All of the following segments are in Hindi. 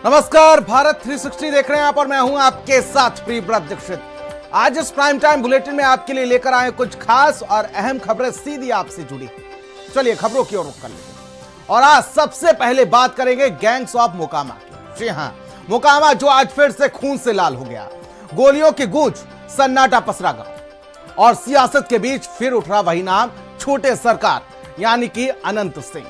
नमस्कार, भारत 360 देख रहे हैं आप और मैं हूं आपके साथ प्रियव्रत दीक्षित। आज इस प्राइम टाइम बुलेटिन में आपके लिए लेकर आए कुछ खास और अहम खबरें सीधी आपसे जुड़ी। चलिए खबरों की ओर रुख कर लेते हैं और आज सबसे पहले बात करेंगे गैंग्स ऑफ मोकामा की। जी हां, मोकामा जो आज फिर से खून से लाल हो गया। गोलियों की गूंज, सन्नाटा पसरा गांव और सियासत के बीच फिर उठ रहा वही नाम, छोटे सरकार यानी कि अनंत सिंह।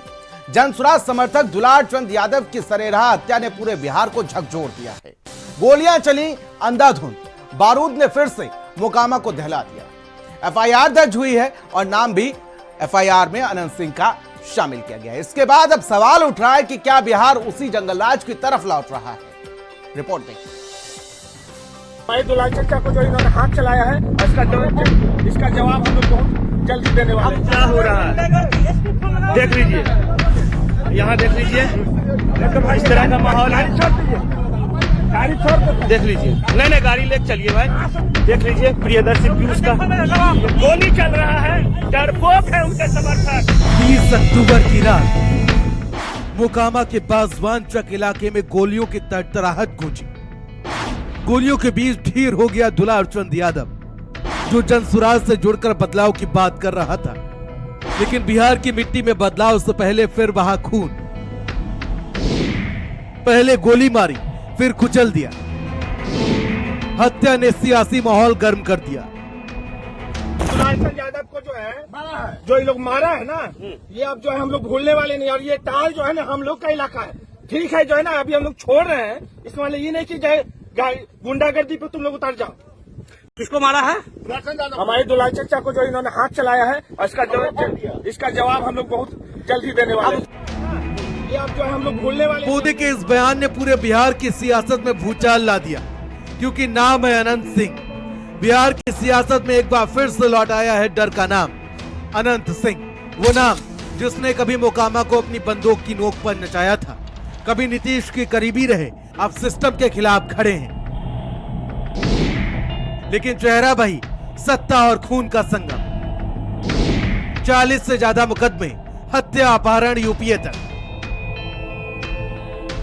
जनसुराज समर्थक दुलार चंद यादव की सरेराह हत्या ने पूरे बिहार को झकझोर दिया है। गोलियां चली अंधाधुंध, बारूद ने फिर से मोकामा को दहला दिया। एफआईआर दर्ज हुई है और नाम भी एफआईआर में अनंत सिंह का शामिल किया गया है। इसके बाद अब सवाल उठ रहा है कि क्या बिहार उसी जंगलराज की तरफ लौट रहा है। रिपोर्ट देखिए। भाई दुलार चचा को जो इन्होंने हाथ चलाया है, इसका जवाब हम लोग बहुत जल्दी देने वाले हैं। क्या हो रहा है देख लीजिए, यहाँ देख लीजिए, इस तरह का माहौल है। गाड़ी छोड़ दो, देख लीजिए, नहीं गाड़ी लेके चलिए भाई। देख लीजिए प्रियदर्शी पीयूष का गोली चल रहा है, डरपोक है उनके समर्थक। 30 अक्टूबर की रात मोकामा के बाजवान चक इलाके में गोलियों की तड़तड़ाहट गूंजी। गोलियों के बीच ढेर हो गया दुलार चंद यादव, जो जनसुराज से जुड़कर बदलाव की बात कर रहा था। लेकिन बिहार की मिट्टी में बदलाव से पहले फिर बहा खून। पहले गोली मारी, फिर कुचल दिया। हत्या ने सियासी माहौल गर्म कर दिया। दुलार चंद यादव को जो है, जो ये लोग मारा है ना, ये अब जो है हम लोग भूलने वाले नहीं। और ये टाल जो है ना हम लोग का इलाका है, ठीक है। जो है ना अभी हम लोग छोड़ रहे हैं, इसमें मतलब ये नहीं कि जो गुंडागर्दी पे तुम लोग उतर जाओ। किसको मारा है? हमारे दुलार चचा को जो इन्होंने हाथ चलाया है, और इसका जवाब हम लोग बहुत जल्दी देने वाले हैं। ये अब जो है हम लोग भूलने वाले। मोदी के इस बयान ने पूरे बिहार की सियासत में भूचाल ला दिया, क्योंकि नाम है अनंत सिंह। बिहार की सियासत में एक बार फिर से लौट आया है डर का नाम, अनंत सिंह। वो नाम जिसने कभी मोकामा को अपनी बंदूक की नोक पर नचाया था, कभी नीतीश के करीबी रहे, अब सिस्टम के खिलाफ खड़े हैं। लेकिन चेहरा वही, सत्ता और खून का संगम। 40 से ज्यादा मुकदमे, हत्या, अपहरण, यूपीए तक।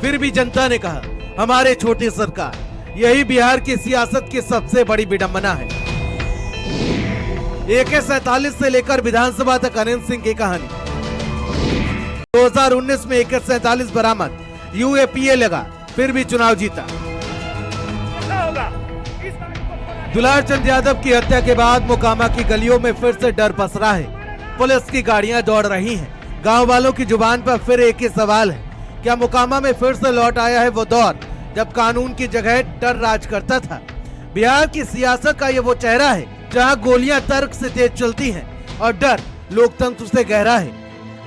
फिर भी जनता ने कहा, हमारे छोटी सरकार। यही बिहार की सियासत की सबसे बड़ी विडंबना है। AK-47 से लेकर विधानसभा तक अनंत सिंह की कहानी। 2019 में AK-47 बरामद, यूएपीए लगा, फिर भी चुनाव जीता। दुलार चंद यादव की हत्या के बाद मोकामा की गलियों में फिर से डर पसरा है। पुलिस की गाड़ियां दौड़ रही हैं। गांव वालों की जुबान पर फिर एक ही सवाल है, क्या मोकामा में फिर से लौट आया है वो दौर जब कानून की जगह डर राज करता था? बिहार की सियासत का ये वो चेहरा है जहां गोलियां तर्क से तेज चलती हैं और डर लोकतंत्र से गहरा है।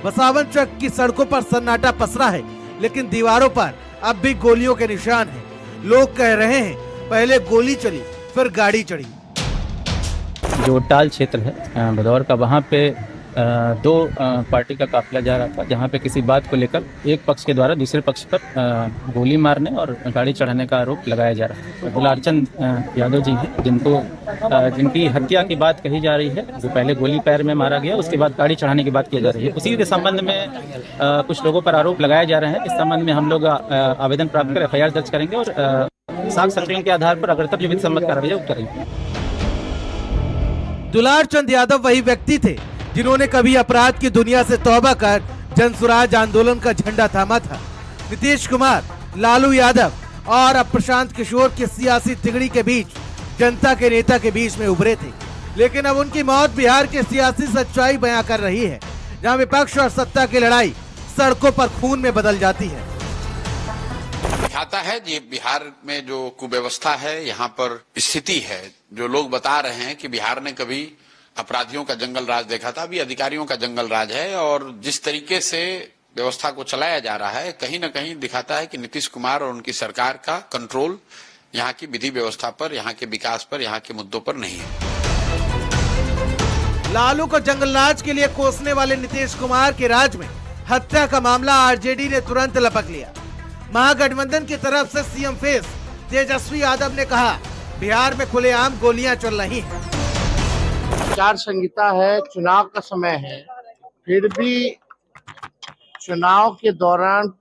बसावन चक की सड़कों पर सन्नाटा पसरा है, लेकिन दीवारों पर अब भी गोलियों के निशान हैं। लोग कह रहे हैं, पहले गोली चली, फिर गाड़ी चढ़ी। जो टाल क्षेत्र है भदौर का, वहाँ पे दो पार्टी का काफिला जा रहा था, जहाँ पे किसी बात को लेकर एक पक्ष के द्वारा दूसरे पक्ष पर गोली मारने और गाड़ी चढ़ाने का आरोप लगाया जा रहा है। दुलार चंद यादव जी हैं, जिनकी हत्या की बात कही जा रही है, जो पहले गोली पैर में मारा गया, उसके बाद गाड़ी चढ़ाने की बात की जा रही है। उसी के संबंध में कुछ लोगों पर आरोप लगाए जा रहे हैं। इस संबंध में हम लोग आवेदन प्राप्त कर FIR दर्ज करेंगे और साक्ष्य संकलन के आधार पर अगर तब विधि सम्मत कार्रवाई करेंगे। दुलार चंद यादव वही व्यक्ति थे जिन्होंने कभी अपराध की दुनिया से तौबा कर जनसुराज आंदोलन का झंडा थामा था। नीतीश कुमार, लालू यादव और अब प्रशांत किशोर की सियासी तिगड़ी के बीच जनता के नेता के बीच में उभरे थे। लेकिन अब उनकी मौत बिहार की सियासी सच्चाई बयां कर रही है, जहां विपक्ष और सत्ता की लड़ाई सड़कों पर खून में बदल जाती है। दिखाता है ये बिहार में जो कुव्यवस्था है, यहाँ पर स्थिति है। जो लोग बता रहे हैं कि बिहार ने कभी अपराधियों का जंगल राज देखा था, अभी अधिकारियों का जंगल राज है। और जिस तरीके से व्यवस्था को चलाया जा रहा है, कहीं न कहीं दिखाता है कि नीतीश कुमार और उनकी सरकार का कंट्रोल यहाँ की विधि व्यवस्था पर, यहाँ के विकास पर, यहाँ के मुद्दों पर नहीं है। लालू को जंगलराज के लिए कोसने वाले नीतीश कुमार के राज में हत्या का मामला आरजेडी ने तुरंत लपक लिया। महागठबंधन की तरफ से सीएम फेस तेजस्वी यादव ने कहा, बिहार में खुलेआम गोलियां चल रही हैं। आचार संहिता है, चुनाव का समय है, फिर भी चुनाव के दौरान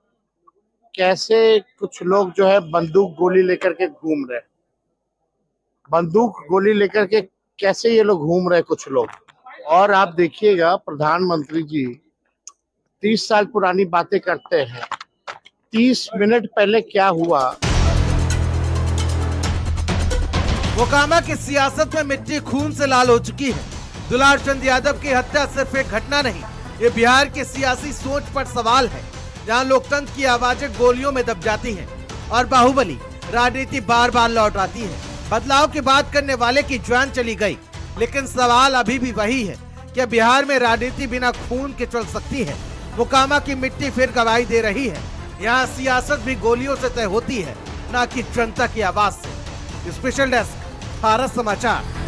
कैसे कुछ लोग जो है बंदूक गोली लेकर के घूम रहे हैं। बंदूक गोली लेकर के कैसे ये लोग घूम रहे हैं कुछ लोग। और आप देखिएगा प्रधानमंत्री जी 30 साल पुरानी बातें करते हैं, 30 मिनट पहले क्या हुआ। मोकामा की सियासत में मिट्टी खून से लाल हो चुकी है। दुलार चंद यादव की हत्या सिर्फ एक घटना नहीं, ये बिहार की सियासी सोच पर सवाल है, जहां लोकतंत्र की आवाजें गोलियों में दब जाती हैं और बाहुबली राजनीति बार बार लौट आती है। बदलाव की बात करने वाले की जान चली गई, लेकिन सवाल अभी भी वही है कि बिहार में राजनीति बिना खून के चल सकती है। मोकामा की मिट्टी फिर गवाही दे रही है, यहाँ सियासत भी गोलियों से तय होती है, न कि जनता की आवाज से। स्पेशल डेस्क, भारत समाचार।